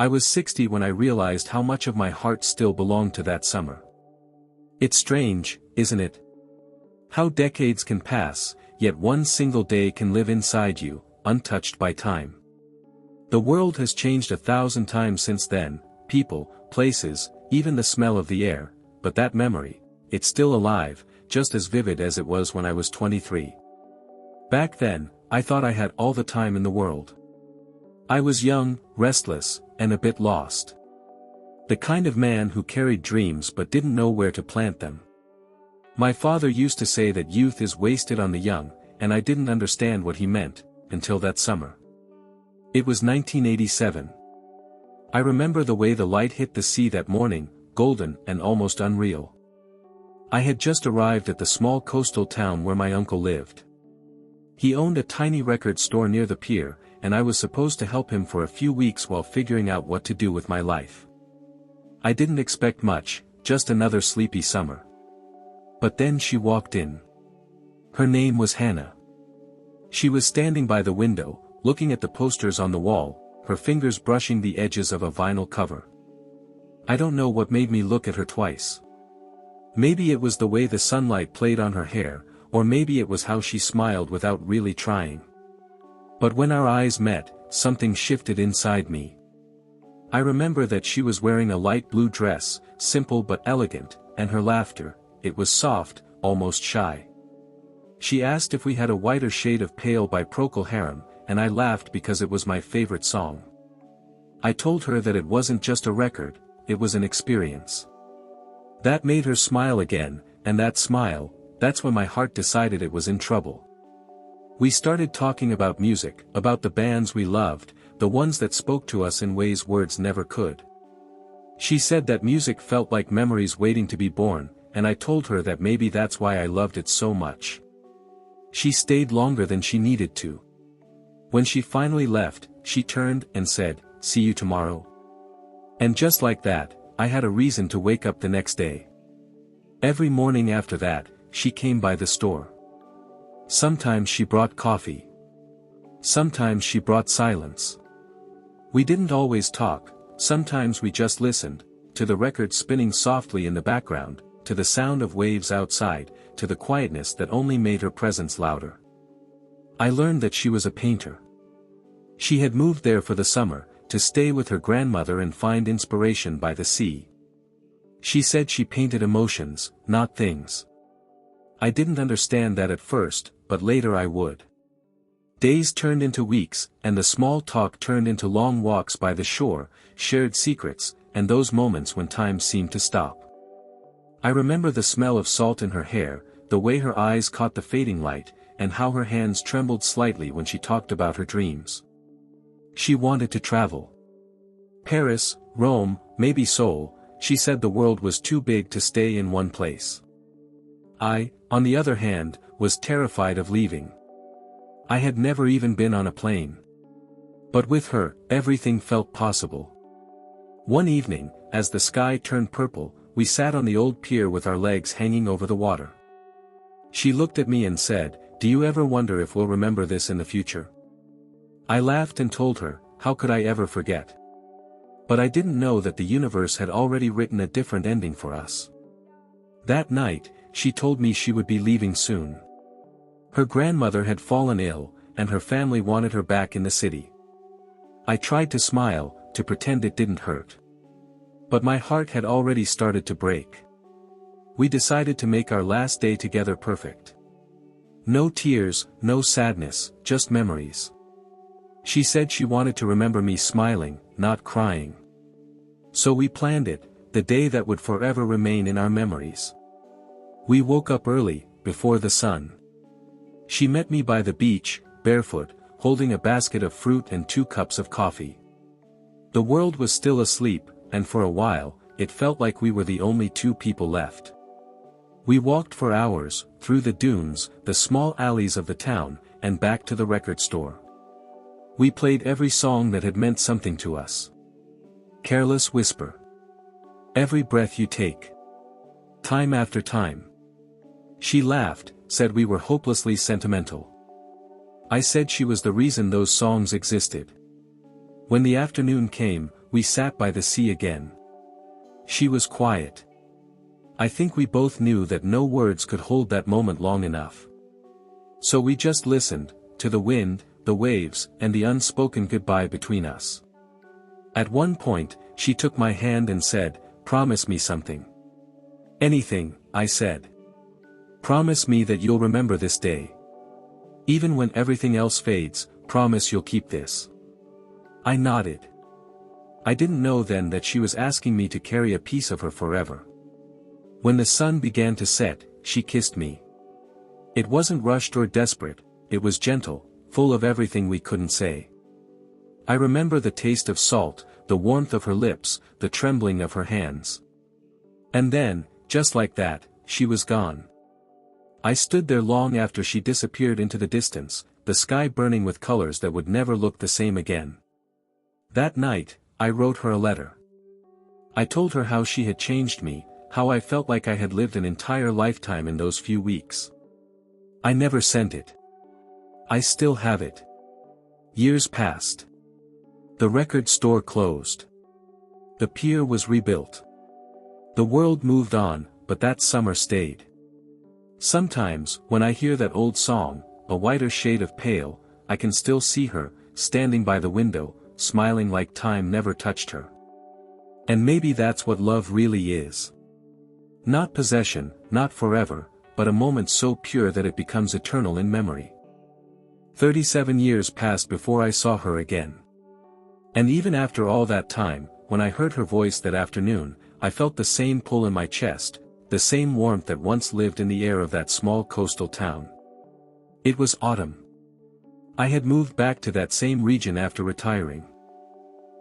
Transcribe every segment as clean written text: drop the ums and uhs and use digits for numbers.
I was 60 when I realized how much of my heart still belonged to that summer. It's strange, isn't it? How decades can pass, yet one single day can live inside you, untouched by time. The world has changed 1,000 times since then, people, places, even the smell of the air, but that memory, it's still alive, just as vivid as it was when I was 23. Back then, I thought I had all the time in the world. I was young, restless, and a bit lost. The kind of man who carried dreams but didn't know where to plant them. My father used to say that youth is wasted on the young, and I didn't understand what he meant, until that summer. It was 1987. I remember the way the light hit the sea that morning, golden and almost unreal. I had just arrived at the small coastal town where my uncle lived. He owned a tiny record store near the pier, and I was supposed to help him for a few weeks while figuring out what to do with my life. I didn't expect much, just another sleepy summer. But then she walked in. Her name was Hannah. She was standing by the window, looking at the posters on the wall, her fingers brushing the edges of a vinyl cover. I don't know what made me look at her twice. Maybe it was the way the sunlight played on her hair, or maybe it was how she smiled without really trying. But when our eyes met, something shifted inside me. I remember that she was wearing a light blue dress, simple but elegant, and her laughter, it was soft, almost shy. She asked if we had a whiter shade of pale by Procol Harum, and I laughed because it was my favorite song. I told her that it wasn't just a record, it was an experience. That made her smile again, and that smile, that's when my heart decided it was in trouble. We started talking about music, about the bands we loved, the ones that spoke to us in ways words never could. She said that music felt like memories waiting to be born, and I told her that maybe that's why I loved it so much. She stayed longer than she needed to. When she finally left, she turned and said, "See you tomorrow." And just like that, I had a reason to wake up the next day. Every morning after that, she came by the store. Sometimes she brought coffee. Sometimes she brought silence. We didn't always talk, sometimes we just listened, to the record spinning softly in the background, to the sound of waves outside, to the quietness that only made her presence louder. I learned that she was a painter. She had moved there for the summer, to stay with her grandmother and find inspiration by the sea. She said she painted emotions, not things. I didn't understand that at first, but later I would. Days turned into weeks, and the small talk turned into long walks by the shore, shared secrets, and those moments when time seemed to stop. I remember the smell of salt in her hair, the way her eyes caught the fading light, and how her hands trembled slightly when she talked about her dreams. She wanted to travel. Paris, Rome, maybe Seoul. She said the world was too big to stay in one place. I, on the other hand, was terrified of leaving. I had never even been on a plane. But with her, everything felt possible. One evening, as the sky turned purple, we sat on the old pier with our legs hanging over the water. She looked at me and said, "Do you ever wonder if we'll remember this in the future?" I laughed and told her, how could I ever forget? But I didn't know that the universe had already written a different ending for us. That night, she told me she would be leaving soon. Her grandmother had fallen ill, and her family wanted her back in the city. I tried to smile, to pretend it didn't hurt. But my heart had already started to break. We decided to make our last day together perfect. No tears, no sadness, just memories. She said she wanted to remember me smiling, not crying. So we planned it, the day that would forever remain in our memories. We woke up early, before the sun. She met me by the beach, barefoot, holding a basket of fruit and 2 cups of coffee. The world was still asleep, and for a while, it felt like we were the only 2 people left. We walked for hours, through the dunes, the small alleys of the town, and back to the record store. We played every song that had meant something to us. Careless Whisper. Every Breath You Take. Time after time. She laughed, said we were hopelessly sentimental. I said she was the reason those songs existed. When the afternoon came, we sat by the sea again. She was quiet. I think we both knew that no words could hold that moment long enough. So we just listened, to the wind, the waves, and the unspoken goodbye between us. At one point, she took my hand and said, "Promise me something." "Anything," I said. "Promise me that you'll remember this day. Even when everything else fades, promise you'll keep this." I nodded. I didn't know then that she was asking me to carry a piece of her forever. When the sun began to set, she kissed me. It wasn't rushed or desperate, it was gentle, full of everything we couldn't say. I remember the taste of salt, the warmth of her lips, the trembling of her hands. And then, just like that, she was gone. I stood there long after she disappeared into the distance, the sky burning with colors that would never look the same again. That night, I wrote her a letter. I told her how she had changed me, how I felt like I had lived an entire lifetime in those few weeks. I never sent it. I still have it. Years passed. The record store closed. The pier was rebuilt. The world moved on, but that summer stayed. Sometimes, when I hear that old song, "A Whiter Shade of Pale," I can still see her, standing by the window, smiling like time never touched her. And maybe that's what love really is. Not possession, not forever, but a moment so pure that it becomes eternal in memory. 37 years passed before I saw her again. And even after all that time, when I heard her voice that afternoon, I felt the same pull in my chest, the same warmth that once lived in the air of that small coastal town. It was autumn. I had moved back to that same region after retiring.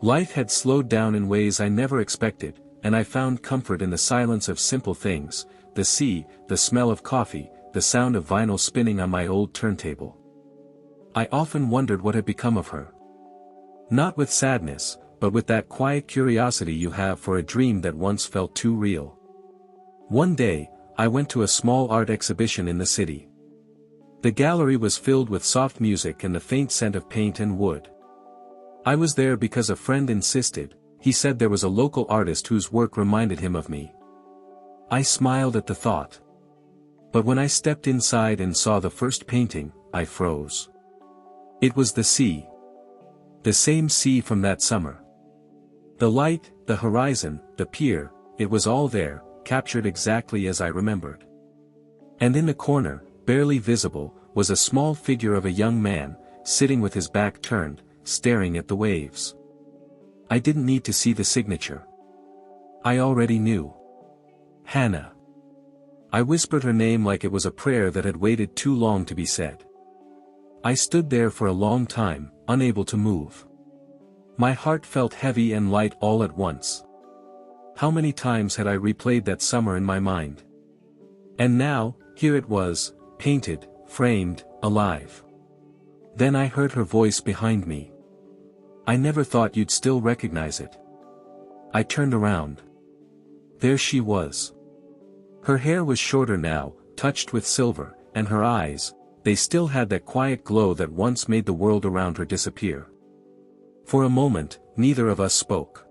Life had slowed down in ways I never expected, and I found comfort in the silence of simple things, the sea, the smell of coffee, the sound of vinyl spinning on my old turntable. I often wondered what had become of her. Not with sadness, but with that quiet curiosity you have for a dream that once felt too real. One day, I went to a small art exhibition in the city. The gallery was filled with soft music and the faint scent of paint and wood. I was there because a friend insisted. He said there was a local artist whose work reminded him of me. I smiled at the thought. But when I stepped inside and saw the first painting, I froze. It was the sea. The same sea from that summer. The light, the horizon, the pier, it was all there, captured exactly as I remembered. And in the corner, barely visible, was a small figure of a young man, sitting with his back turned, staring at the waves. I didn't need to see the signature. I already knew. Hannah. I whispered her name like it was a prayer that had waited too long to be said. I stood there for a long time, unable to move. My heart felt heavy and light all at once. How many times had I replayed that summer in my mind? And now, here it was, painted, framed, alive. Then I heard her voice behind me. "I never thought you'd still recognize it." I turned around. There she was. Her hair was shorter now, touched with silver, and her eyes, they still had that quiet glow that once made the world around her disappear. For a moment, neither of us spoke.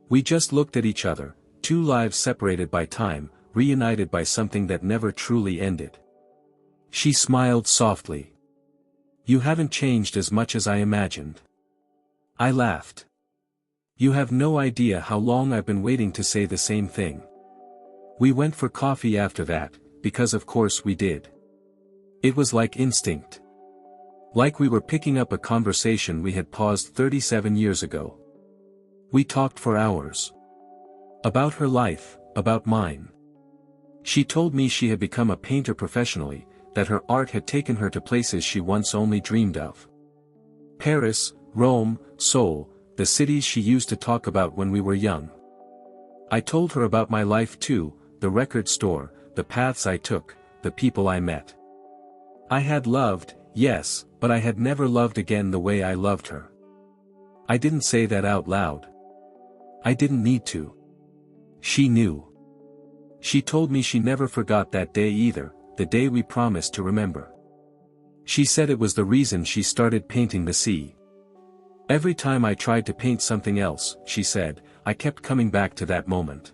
We just looked at each other, two lives separated by time, reunited by something that never truly ended. She smiled softly. "You haven't changed as much as I imagined." I laughed. "You have no idea how long I've been waiting to say the same thing." We went for coffee after that, because of course we did. It was like instinct. Like we were picking up a conversation we had paused 37 years ago. We talked for hours. About her life, about mine. She told me she had become a painter professionally, that her art had taken her to places she once only dreamed of. Paris, Rome, Seoul, the cities she used to talk about when we were young. I told her about my life too, the record store, the paths I took, the people I met. I had loved, yes, but I had never loved again the way I loved her. I didn't say that out loud. I didn't need to. She knew. She told me she never forgot that day either, the day we promised to remember. She said it was the reason she started painting the sea. Every time I tried to paint something else, she said, I kept coming back to that moment.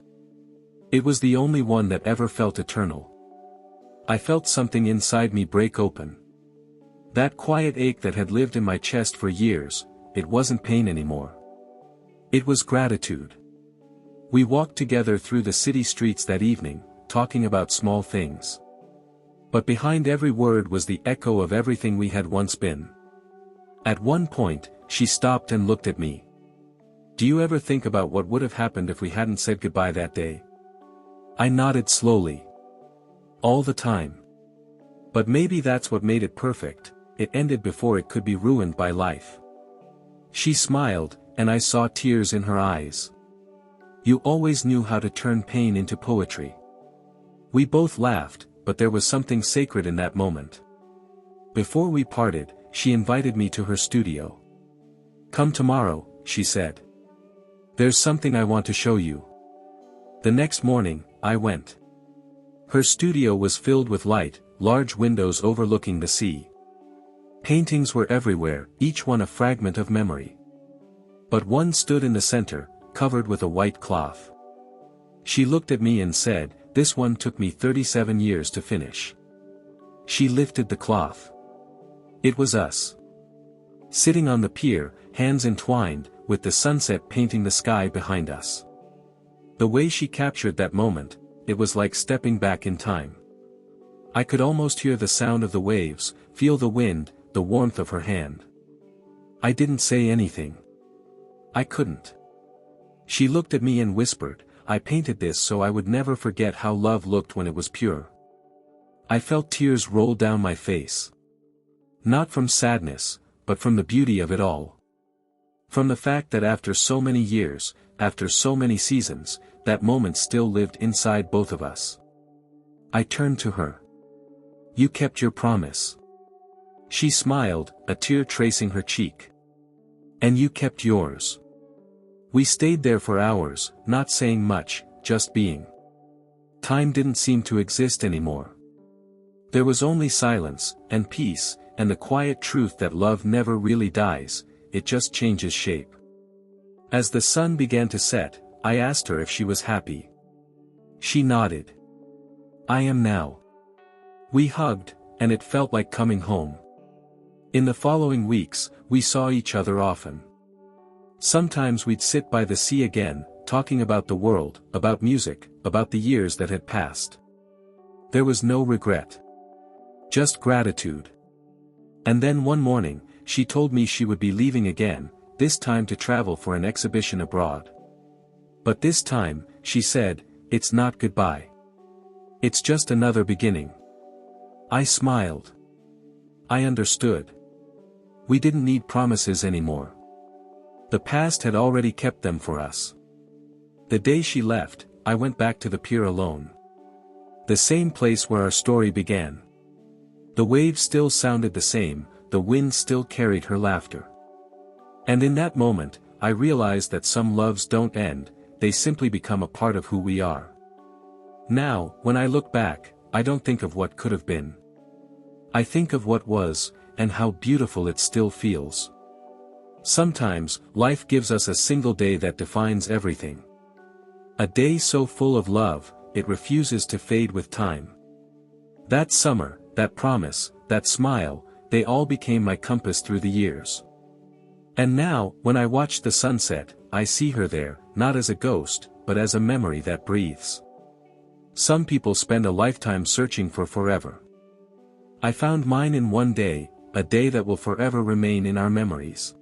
It was the only one that ever felt eternal. I felt something inside me break open. That quiet ache that had lived in my chest for years, it wasn't pain anymore. It was gratitude. We walked together through the city streets that evening, talking about small things. But behind every word was the echo of everything we had once been. At one point, she stopped and looked at me. Do you ever think about what would have happened if we hadn't said goodbye that day? I nodded slowly. All the time. But maybe that's what made it perfect, it ended before it could be ruined by life. She smiled, and I saw tears in her eyes. You always knew how to turn pain into poetry. We both laughed, but there was something sacred in that moment. Before we parted, she invited me to her studio. Come tomorrow, she said. There's something I want to show you. The next morning, I went. Her studio was filled with light, large windows overlooking the sea. Paintings were everywhere, each one a fragment of memory. But one stood in the center, covered with a white cloth. She looked at me and said, "This one took me 37 years to finish." She lifted the cloth. It was us. Sitting on the pier, hands entwined, with the sunset painting the sky behind us. The way she captured that moment, it was like stepping back in time. I could almost hear the sound of the waves, feel the wind, the warmth of her hand. I didn't say anything. I couldn't. She looked at me and whispered, "I painted this so I would never forget how love looked when it was pure." I felt tears roll down my face. Not from sadness, but from the beauty of it all. From the fact that after so many years, after so many seasons, that moment still lived inside both of us. I turned to her. "You kept your promise." She smiled, a tear tracing her cheek. "And you kept yours." We stayed there for hours, not saying much, just being. Time didn't seem to exist anymore. There was only silence, and peace, and the quiet truth that love never really dies, it just changes shape. As the sun began to set, I asked her if she was happy. She nodded. "I am now." We hugged, and it felt like coming home. In the following weeks, we saw each other often. Sometimes we'd sit by the sea again, talking about the world, about music, about the years that had passed. There was no regret. Just gratitude. And then one morning, she told me she would be leaving again, this time to travel for an exhibition abroad. But this time, she said, "It's not goodbye. It's just another beginning." I smiled. I understood. We didn't need promises anymore. The past had already kept them for us. The day she left, I went back to the pier alone. The same place where our story began. The waves still sounded the same, the wind still carried her laughter. And in that moment, I realized that some loves don't end, they simply become a part of who we are. Now, when I look back, I don't think of what could have been. I think of what was, and how beautiful it still feels. Sometimes, life gives us a single day that defines everything. A day so full of love, it refuses to fade with time. That summer, that promise, that smile, they all became my compass through the years. And now, when I watch the sunset, I see her there, not as a ghost, but as a memory that breathes. Some people spend a lifetime searching for forever. I found mine in one day, a day that will forever remain in our memories.